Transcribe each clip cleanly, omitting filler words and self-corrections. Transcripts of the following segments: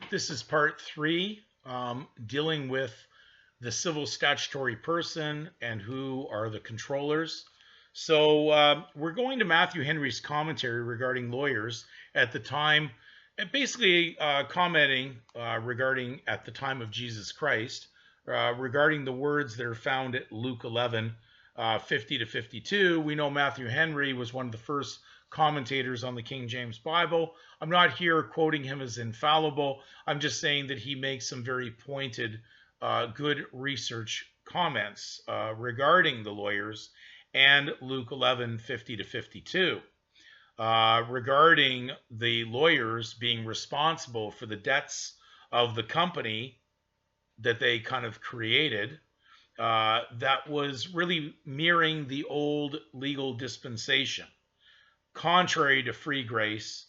This is part three, dealing with the civil statutory person and who are the controllers. So we're going to Matthew Henry's commentary regarding lawyers at the time, and basically commenting regarding at the time of Jesus Christ, regarding the words that are found at Luke 11, 50 to 52. We know Matthew Henry was one of the first commentators on the King James Bible. I'm not here quoting him as infallible. I'm just saying that he makes some very pointed, good research comments regarding the lawyers and Luke 11, 50 to 52, regarding the lawyers being responsible for the debts of the company that they kind of created, that was really mirroring the old legal dispensation, contrary to free grace,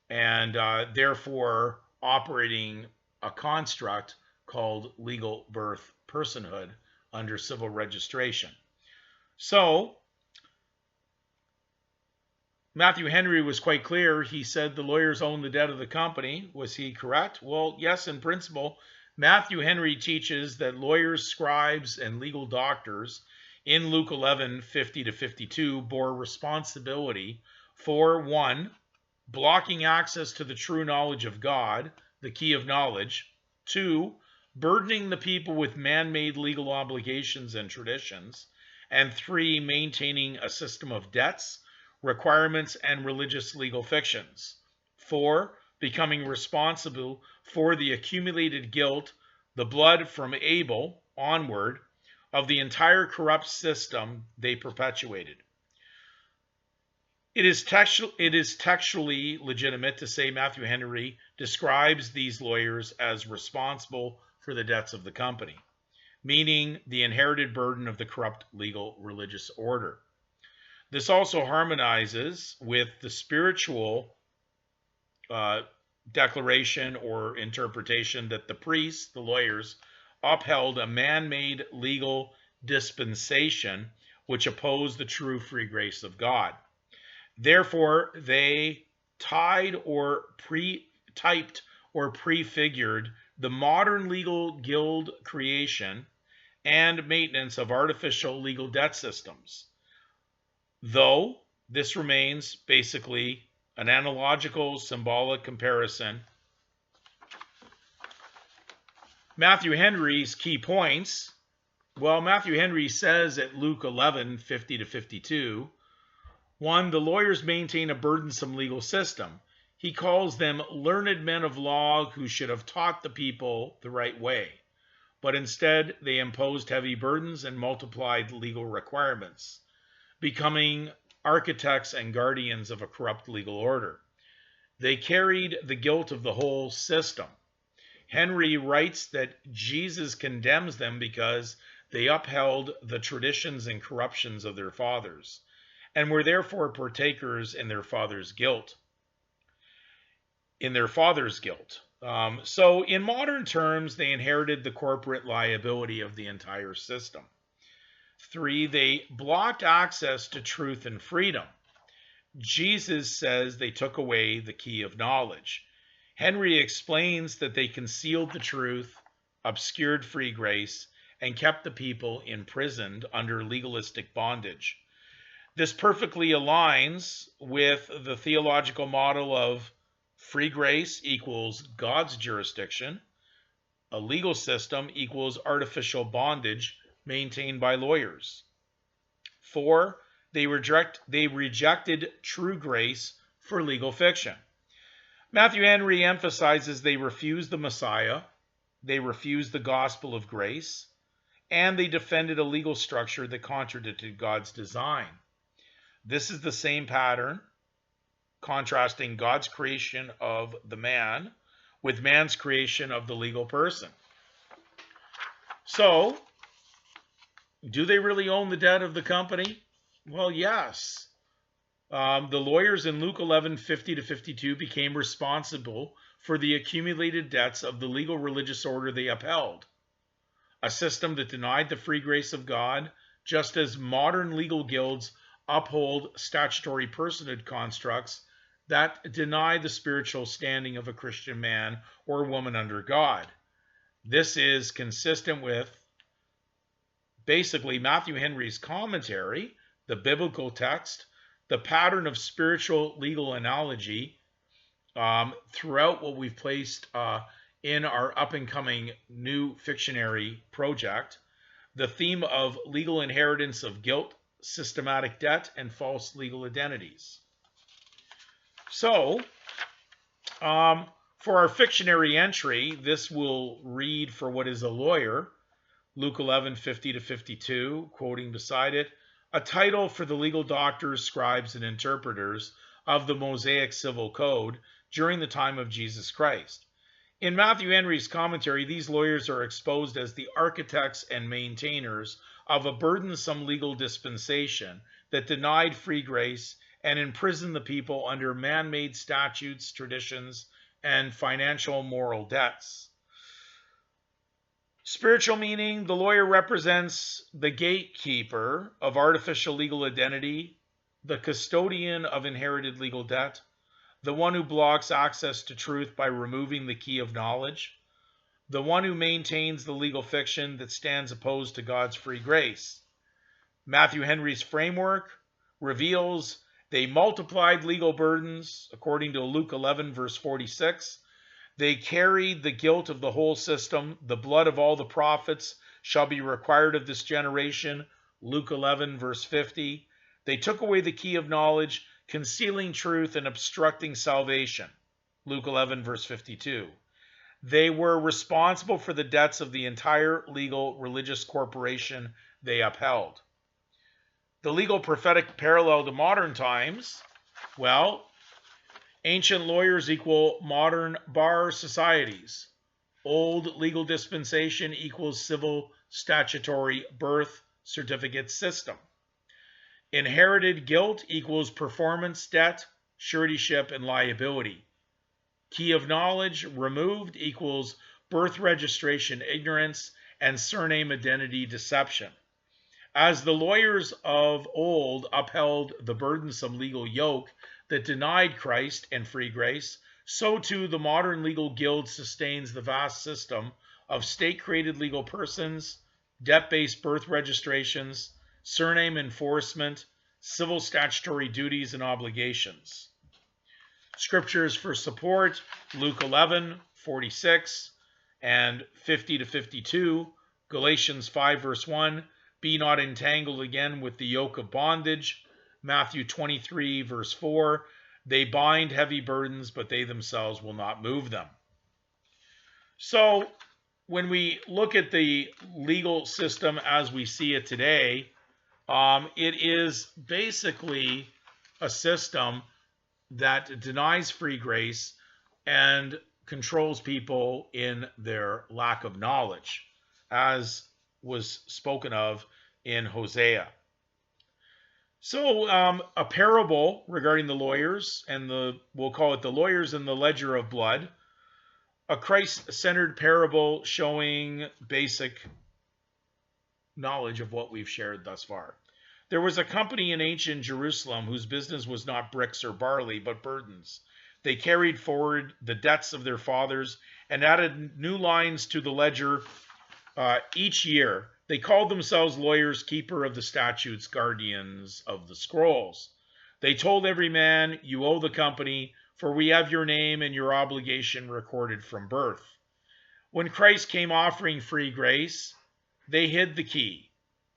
and therefore operating a construct called legal birth personhood under civil registration. So Matthew Henry was quite clear. He said the lawyers own the debt of the company. Was he correct? Well, yes, in principle. Matthew Henry teaches that lawyers, scribes, and legal doctors in Luke 11, 50 to 52 bore responsibility for, 1, blocking access to the true knowledge of God, the key of knowledge; 2, burdening the people with man-made legal obligations and traditions; and 3, maintaining a system of debts, requirements, and religious legal fictions; 4, becoming responsible for the accumulated guilt, the blood from Abel onward, of the entire corrupt system they perpetuated. It is textually legitimate to say Matthew Henry describes these lawyers as responsible for the debts of the company, meaning the inherited burden of the corrupt legal religious order. This also harmonizes with the spiritual declaration or interpretation that the priests, the lawyers, upheld a man-made legal dispensation which opposed the true free grace of God. Therefore, they tied or pre-typed or prefigured the modern legal guild creation and maintenance of artificial legal debt systems, though this remains basically an analogical, symbolic comparison. Matthew Henry's key points. Well, Matthew Henry says at Luke 11, 50 to 52, 1, the lawyers maintain a burdensome legal system. He calls them learned men of law who should have taught the people the right way, but instead they imposed heavy burdens and multiplied legal requirements, becoming architects and guardians of a corrupt legal order. They carried the guilt of the whole system. Henry writes that Jesus condemns them because they upheld the traditions and corruptions of their fathers, and were therefore partakers in their father's guilt. So in modern terms, they inherited the corporate liability of the entire system. 3, they blocked access to truth and freedom. Jesus says they took away the key of knowledge. Henry explains that they concealed the truth, obscured free grace, and kept the people imprisoned under legalistic bondage. This perfectly aligns with the theological model of free grace equals God's jurisdiction, a legal system equals artificial bondage maintained by lawyers. 4, they rejected true grace for legal fiction. Matthew Henry emphasizes they refused the Messiah, they refused the gospel of grace, and they defended a legal structure that contradicted God's design. This is the same pattern, contrasting God's creation of the man with man's creation of the legal person. So, do they really own the debt of the company? Well, yes. The lawyers in Luke 11, 50 to 52 became responsible for the accumulated debts of the legal religious order they upheld, a system that denied the free grace of God, just as modern legal guilds uphold statutory personhood constructs that deny the spiritual standing of a Christian man or woman under God. This is consistent with basically Matthew Henry's commentary, the biblical text, the pattern of spiritual legal analogy throughout what we've placed in our up and coming new Fictionary project, the theme of legal inheritance of guilt, systematic debt, and false legal identities. So, for our Fictionary entry, this will read for what is a lawyer, Luke 11:50-52, quoting beside it, a title for the legal doctors, scribes, and interpreters of the Mosaic Civil Code during the time of Jesus Christ. In Matthew Henry's commentary, these lawyers are exposed as the architects and maintainers of a burdensome legal dispensation that denied free grace and imprisoned the people under man-made statutes, traditions, and financial moral debts. Spiritual meaning, the lawyer represents the gatekeeper of artificial legal identity, the custodian of inherited legal debt, the one who blocks access to truth by removing the key of knowledge, the one who maintains the legal fiction that stands opposed to God's free grace. Matthew Henry's framework reveals they multiplied legal burdens, according to Luke 11, verse 46. They carried the guilt of the whole system. The blood of all the prophets shall be required of this generation, Luke 11, verse 50. They took away the key of knowledge, concealing truth and obstructing salvation, Luke 11, verse 52. They were responsible for the debts of the entire legal religious corporation they upheld. The legal prophetic parallel to modern times, well, ancient lawyers equal modern bar societies. Old legal dispensation equals civil statutory birth certificate system. Inherited guilt equals performance debt, suretyship, and liability. Key of knowledge removed equals birth registration ignorance and surname identity deception. As the lawyers of old upheld the burdensome legal yoke that denied Christ and free grace, so too the modern legal guild sustains the vast system of state-created legal persons, debt-based birth registrations, surname enforcement, civil statutory duties and obligations. Scriptures for support, Luke 11, 46 and 50-52, Galatians 5, verse 1, be not entangled again with the yoke of bondage, Matthew 23, verse 4, they bind heavy burdens, but they themselves will not move them. So, when we look at the legal system as we see it today, it is basically a system that denies free grace and controls people in their lack of knowledge, as was spoken of in Hosea. So a parable regarding the lawyers and we'll call it the lawyers and the ledger of blood, a Christ-centered parable showing basic knowledge of what we've shared thus far. There was a company in ancient Jerusalem whose business was not bricks or barley, but burdens. They carried forward the debts of their fathers and added new lines to the ledger each year. They called themselves lawyers, keeper of the statutes, guardians of the scrolls. They told every man, you owe the company, for we have your name and your obligation recorded from birth. When Christ came offering free grace, they hid the key.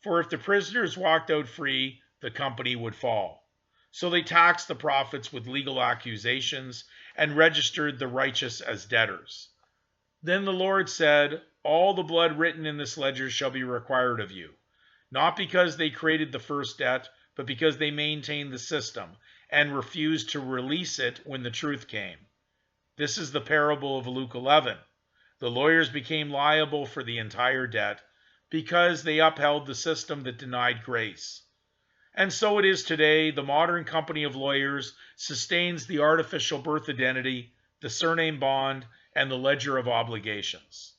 For if the prisoners walked out free, the company would fall. So they taxed the prophets with legal accusations and registered the righteous as debtors. Then the Lord said, all the blood written in this ledger shall be required of you, not because they created the first debt, but because they maintained the system and refused to release it when the truth came. This is the parable of Luke 11. The lawyers became liable for the entire debt because they upheld the system that denied grace. And so it is today. The modern company of lawyers sustains the artificial birth identity, the surname bond, and the ledger of obligations.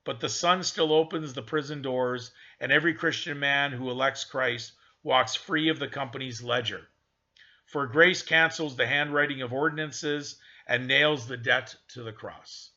But the Son still opens the prison doors, and every Christian man who elects Christ walks free of the company's ledger. For grace cancels the handwriting of ordinances and nails the debt to the cross.